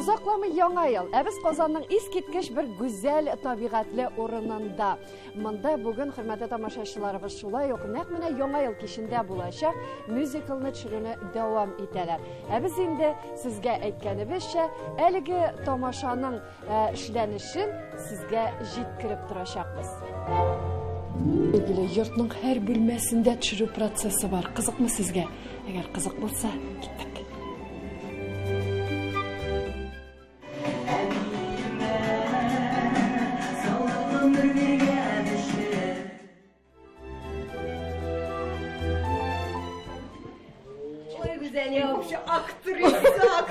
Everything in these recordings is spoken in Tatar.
Озакламый яңа ел. Әбез Казанның искиткеч бер гүзәл табигатьле урынында. Монда бүген хөрмәтле тамашачыларыбыз шулай ук нәкъ менә яңа ел кичендә булачак мюзиклны төшерүне дәвам итәләр. Әбез инде сезгә әйткәнебезчә, әлеге тамашаның эшләнешен сезгә җиткереп торачакбыз. Билгеле, йортның һәр бүлмәсендә төшерү процессы бар. Кызыкмы сезгә? Әгәр кызык булса, киттек.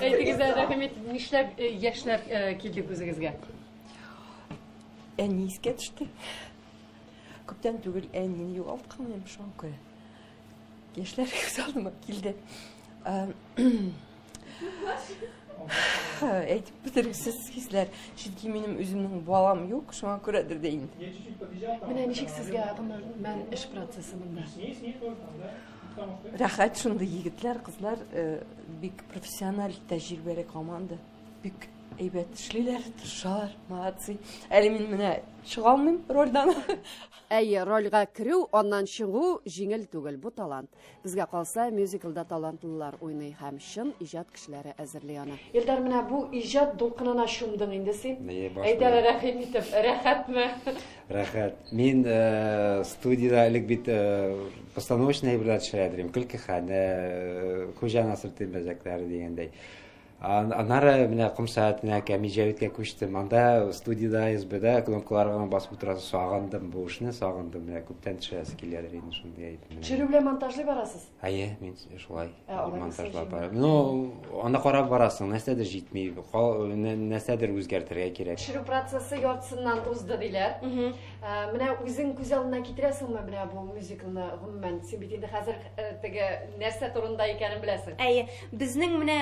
Әйтегездә, рәхмәт, нишләп яшьләр килде күзегезгә? Әни искә төште. Күптән түгел әнине югалткан идем шуңа күрә. Яшьләр күз алдыма килде. Әйтеп бетергесез хисләр. Чөнки минем үземнең балам юк, шуңа күрәдер дә инде. Менә ничек сезгә гомумән эш процессы монда? Рәхәт шундый егетләр, кызлар бик профессиональ тәҗрибәле команда. Бик әйбәт эшлиләр, тырышалар, молодцы. Әле мин менә чыга алмыйм рольдан. Әйе, рольгә керү, аннан чыгу җиңел түгел, бу талант. Безгә калса, мюзиклда талантлылар уйный һәм чын иҗат кешеләре әзерли аны. Илдар, менә бу иҗат дулкынына чумдың инде син. Әйтәләр, рәхим итеп, рәхәтме? Рәхәт. Мин студияда элек бит постановочный әйберләр төшерәдем. Көлке-хәнә, Хуҗа Насыр Тимәзәкләре дигәндәй. Аннары менә ком сәгатенә Кәмиҗәвиткә күчтем. Анда студияда СБда кнопкаларга басып утырасы сагындым, бу эшне сагындым. Менә күптән төшәсе киләләр инде шундый әйтеп. Төшерү белән монтажлый барасыз? Әйе, мин шулай монтажлап барам. Ну, анда карап барасың, нәрсәдер җитми, нәрсәдер үзгәртергә кирәк. Төшерү процессы яртысыннан узды диләр. Менә үзең күз алдына китерәсеңме менә бу мюзиклны гомумән? Син бит инде хәзер теге нәрсә турында икәнен беләсең. Әйе, безнең менә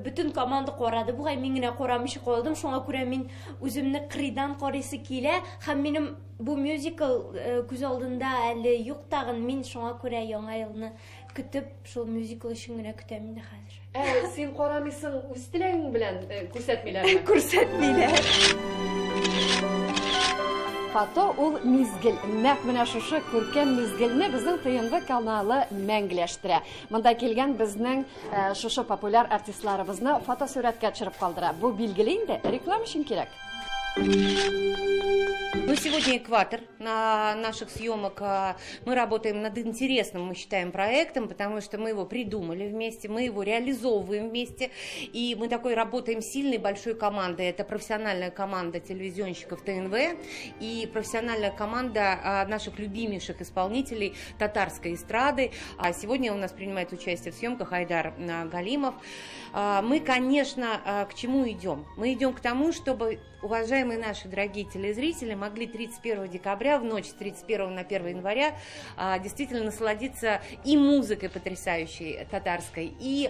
бүтән команда карады. Бугай мин генә карамыйча калдым. Шуңа күрә мин үземне кырыйдан карыйсы килә һәм минем бу мюзикл күз алдында әле юк тагын. Мин шуңа күрә яңа елны көтеп, шул мюзикл өчен генә көтәм инде хәзер. Син карамыйсың, үз теләгең белән күрсәтмиләрме? Күрсәтмиләр. Фото ул мизгел. Нәкъ менә шушы күркәм мизгелне безнең ТНВ каналы мәңгеләштерә. Монда килгән безнең шушы популяр артистларыбызны фотосурәткә төшереп калдыра. Бу билгеле инде, реклама өчен кирәк. Ну, сегодня экватор на наших съемок. Мы работаем над интересным, мы считаем, проектом, потому что мы его придумали вместе, мы его реализовываем вместе. И мы такой работаем сильной большой командой. Это профессиональная команда телевизионщиков ТНВ и профессиональная команда наших любимейших исполнителей татарской эстрады. А сегодня у нас принимает участие в съемках Айдар Галимов. Мы, конечно, к чему идем? Мы идем к тому, чтобы уважаемые наши дорогие телезрители могли 31 декабря, в ночь с 31 на 1 января, действительно насладиться и музыкой потрясающей татарской, и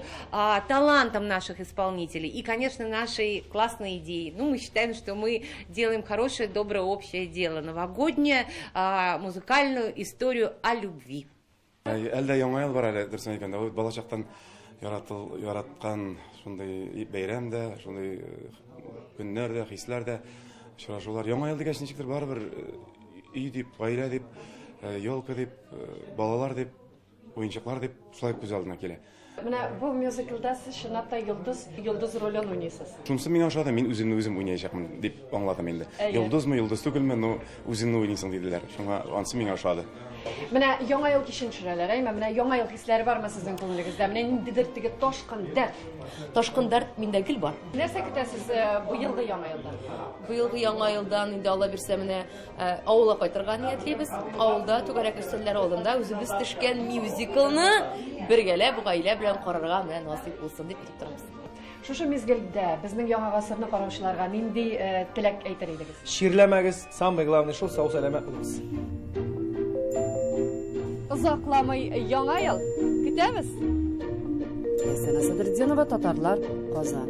талантом наших исполнителей, и, конечно, нашей классной идеей. Ну, мы считаем, что мы делаем хорошее, доброе, общее дело, новогоднее, музыкальную историю о любви. Әлдә яңа ел бар әле, дөресен әйткәндә, ул балачактан яраткан шундый бәйрәм дә, шундый көннәр дә, хисләр дә, очрашулар. Яңа ел дигәч ничектер барыбер өй дип, гаилә дип, ялка дип, балалар дип, уенчыклар дип, шулай күз алдына килә. Менә бу мюзиклда сез чынлап та йолдыз ролен уйныйсыз. Шунысы миңа ошады, мин үземне үзем уйнаячакмын дип аңладым инде. Йолдызмы, йолдыз түгелме, но үзеңне уйныйсың диделәр. Шуңа анысы миңа ошады. Менә яңа ел кичен төшерәләр, менә яңа ел хисләре бармы сезнең күңелегездә? Менә ниндидер теге ташкын дәрт. Ташкын дәрт миндә гел бар. Нәрсә көтәсез бу елда яңа елдан? Бу елгы яңа елдан инде Алла бирсә менә авылга кайтырга ниятлибез. Авылда түгәрәк өстәлләр алдында үзебез төшкән мюзиклны бергәләп гаилә белән карарга менә насыйп булсын дип көтеп торабыз. Шушы мизгелдә безнең яңа гасырны караучыларга нинди теләк әйтер идегез? Ширләмәгез, самое главное, шул сау сәламәт булыгыз. Озакламый яңа ел көтәбез. Әсән Асадырдинова, Татарлар, Казан.